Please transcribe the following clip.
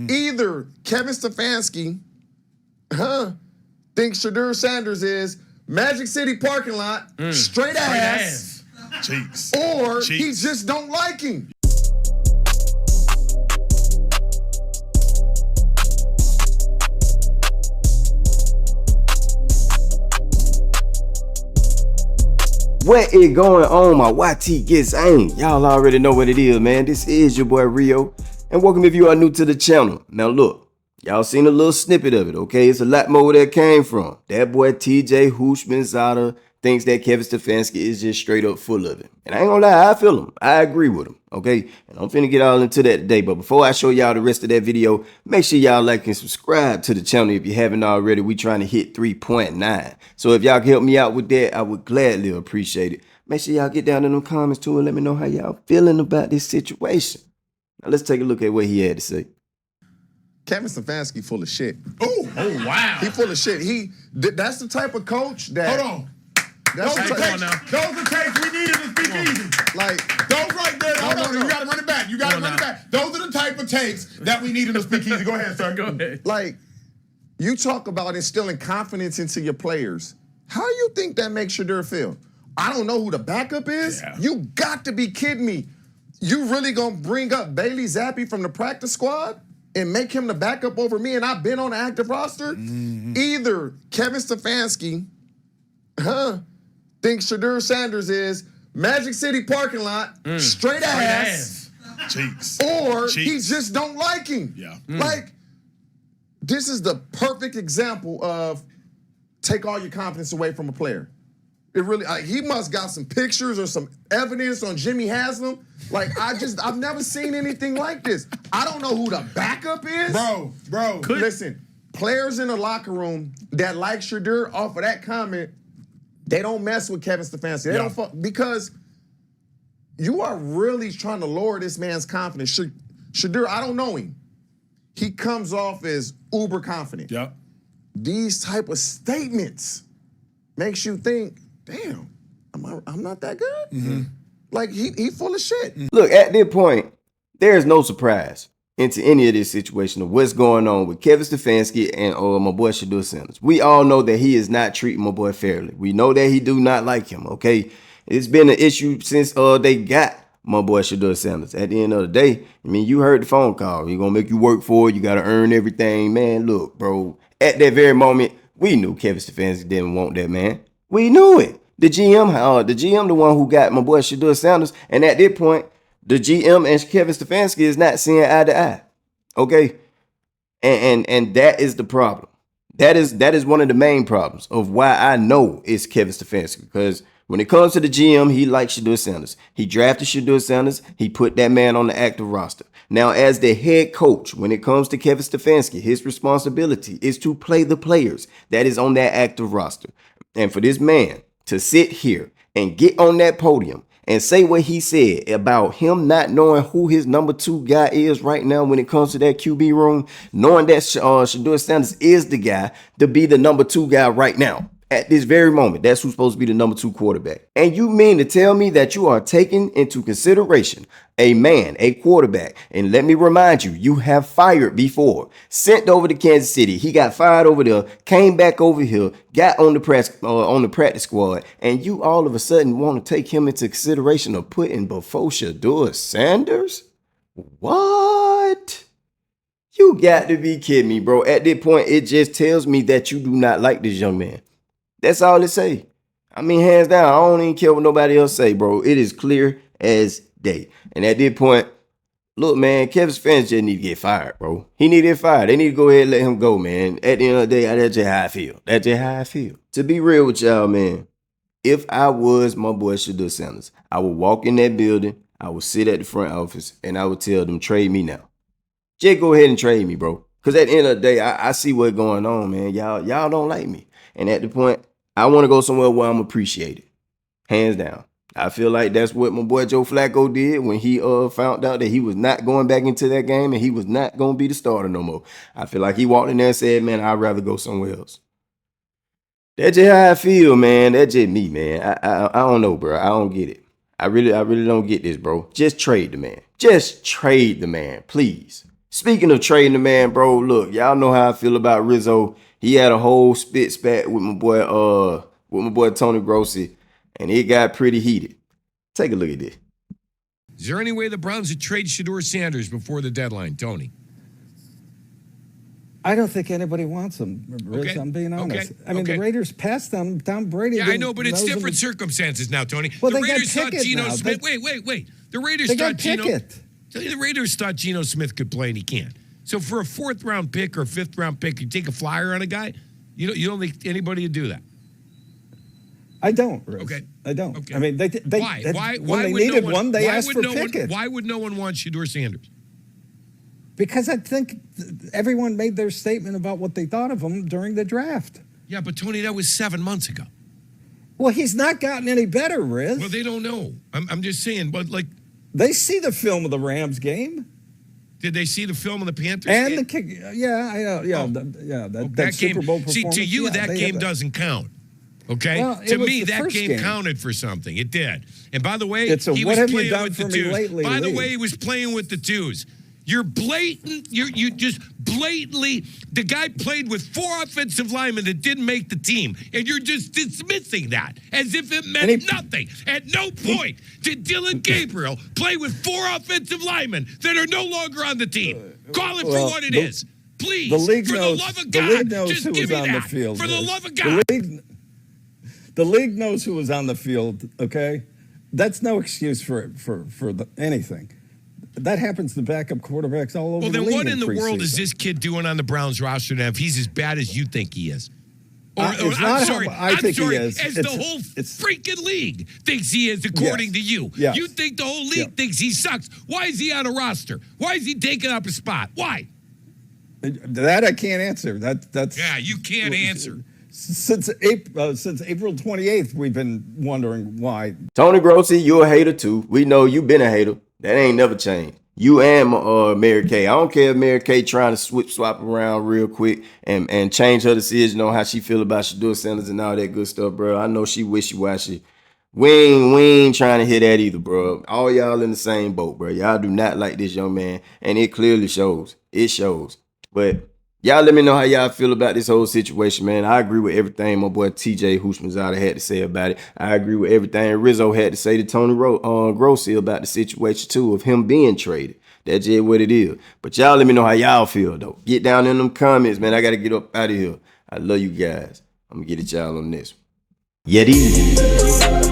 Either Kevin Stefanski thinks Shedeur Sanders is Magic City parking lot, straight ass. Cheeks. Or he just don't like him. What is going on, my YT Gets Ain't? Y'all already know what it is, man. This is your boy Rio, and welcome if you are new to the channel. Now look, y'all seen a little snippet of it, okay? It's a lot more where that came from. That boy TJ Houshmandzadeh thinks that Kevin Stefanski is just straight up full of it. And I ain't gonna lie, I feel him. I agree with him, okay? And I'm finna get all into that today, but before I show y'all the rest of that video, make sure y'all like and subscribe to the channel if you haven't already. We trying to hit 3.9. So if y'all can help me out with that, I would gladly appreciate it. Make sure y'all get down in the comments too and let me know how y'all feeling about this situation. Now let's take a look at what he had to say. Kevin Stefanski full of shit. Oh, wow. He full of shit. That's the type of coach that... Hold on. That's Those are takes we needed to speak easy. Like, those right there. No. You got to run it back. You got to run it back. Those are the type of takes that we needed to speak easy. Go ahead, sir. Go ahead. Like, you talk about instilling confidence into your players. How you think that makes Shedeur feel? I don't know who the backup is. Yeah. You got to be kidding me. You really gonna bring up Bailey Zappi from the practice squad and make him the backup over me and I've been on the active roster? Either Kevin Stefanski thinks Shedeur Sanders is Magic City parking lot, straight ass. Cheeks. Or he just don't like him. Yeah. Like, this is the perfect example of take all your confidence away from a player. It really, he must got some pictures or some evidence on Jimmy Haslam. Like, I've never seen anything like this. I don't know who the backup is. Bro. Listen, players in the locker room that like Shedeur off of that comment, they don't mess with Kevin Stefanski. They don't fuck, because you are really trying to lower this man's confidence. Shedeur, I don't know him. He comes off as uber confident. Yep. These type of statements makes you think, damn, I'm not that good? Like, he full of shit. Look, at this point, there is no surprise into any of this situation of what's going on with Kevin Stefanski and my boy Shedeur Sanders. We all know that he is not treating my boy fairly. We know that he do not like him, okay? It's been an issue since they got my boy Shedeur Sanders. At the end of the day, I mean, you heard the phone call. He's gonna make you work for it. You gotta earn everything. Man, look, bro, at that very moment, we knew Kevin Stefanski didn't want that, man. We knew it. The GM, the one who got my boy Shedeur Sanders, and at this point, the GM and Kevin Stefanski is not seeing eye to eye, okay? And that is the problem. That is one of the main problems of why I know it's Kevin Stefanski, because when it comes to the GM, he likes Shedeur Sanders. He drafted Shedeur Sanders. He put that man on the active roster. Now, as the head coach, when it comes to Kevin Stefanski, his responsibility is to play the players that is on that active roster. And for this man to sit here and get on that podium and say what he said about him not knowing who his number 2 guy is right now when it comes to that QB room, knowing that Shedeur Sanders is the guy to be the number 2 guy right now. At this very moment, that's who's supposed to be the number 2 quarterback. And you mean to tell me that you are taking into consideration a man, a quarterback, and let me remind you, you have fired before, sent over to Kansas City. He got fired over there, came back over here, got on the practice squad, and you all of a sudden want to take him into consideration of putting before Shedeur Sanders? What? You got to be kidding me, bro. At this point, it just tells me that you do not like this young man. That's all it say. I mean, hands down, I don't even care what nobody else say, bro. It is clear as day. And at this point, look, man, Kevin Stefanski just need to get fired, bro. He need to get fired. They need to go ahead and let him go, man. At the end of the day, that's just how I feel. That's just how I feel. To be real with y'all, man, if I was my boy Shedeur Sanders, I would walk in that building, I would sit at the front office, and I would tell them, trade me now. Just go ahead and trade me, bro. Because at the end of the day, I see what's going on, man. Y'all don't like me. And at the point, I want to go somewhere where I'm appreciated. Hands down. I feel like that's what my boy Joe Flacco did when he found out that he was not going back into that game and he was not going to be the starter no more. I feel like he walked in there and said, man, I'd rather go somewhere else. That's just how I feel, man. That's just me, man. I don't know, bro. I don't get it. I really don't get this, bro. Just trade the man. Just trade the man, please. Speaking of trading the man, bro, look, y'all know how I feel about Rizzo. He had a whole spit spat with my boy Tony Grossi, and it got pretty heated. Take a look at this. Is there any way the Browns would trade Shedeur Sanders before the deadline, Tony? I don't think anybody wants him, Riz, Okay. I'm being honest. Okay. I mean, the Raiders passed on Tom Brady. Yeah, I know, but it's different circumstances now, Tony. Well, the they got Raiders thought Pickett Geno now. Smith. Wait. The Raiders They thought got Pickett. The Raiders thought Geno Smith could play, and he can't. So for a 4th-round pick or a 5th-round pick, you take a flyer on a guy. You don't think anybody would do that. I don't, Riz. Okay. I don't. Okay. I mean, they Why? when they needed one, they asked for Pickett. Pickett. Why would no one want Shedeur Sanders? Because I think everyone made their statement about what they thought of him during the draft. Yeah, but Tony, that was 7 months ago. Well, he's not gotten any better, Riz. Well, they don't know. I'm just saying, but like, They see the film of the Rams game. did they see the film of the Panthers And game? the kick, yeah, I know, yeah, that game, Super Bowl see, performance. to you, yeah, that they game have that. doesn't count. Okay? Well, it to was me, the that first game game. counted for something. It did. And by the way, It's a he what was have you playing done with for the me twos. lately By the league. way, he was playing with the twos. You're blatant. You just blatantly. The guy played with 4 offensive linemen that didn't make the team, and you're just dismissing that as if it meant nothing. At no point did Dylan Gabriel play with 4 offensive linemen that are no longer on the team. Call it for what it is, please. The league for knows, the love of the God, league knows just who give was me on that. the field. For the Riz. love of God. The league knows who was on the field. Okay, that's no excuse for anything. That happens to backup quarterbacks all over Well, the then league. what in the world is preseason. this kid doing on the Browns roster now if he's as bad as you think he is? It's not how I think he is. As It's- the whole it's- freaking league thinks he is, according to you. Yes. You think the whole league thinks he sucks. Why is he on a roster? Why is he taking up a spot? Why? That I can't answer. That's Yeah, you can't answer. Since April 28th, we've been wondering why. Tony Grossi, you a hater too. We know you been a hater. That ain't never changed. You and Mary Kay. I don't care if Mary Kay trying to swap around real quick and change her decision on how she feel about Shedeur Sanders and all that good stuff, bro. I know she wishy-washy. We ain't trying to hear that either, bro. All y'all in the same boat, bro. Y'all do not like this young man, and it clearly shows. It shows. But y'all let me know how y'all feel about this whole situation, man. I agree with everything my boy TJ Houshmandzadeh had to say about it. I agree with everything Rizzo had to say to Tony Grossi about the situation, too, of him being traded. That's just what it is. But y'all let me know how y'all feel, though. Get down in them comments, man. I got to get up out of here. I love you guys. I'm going to get at y'all on this. Yeti.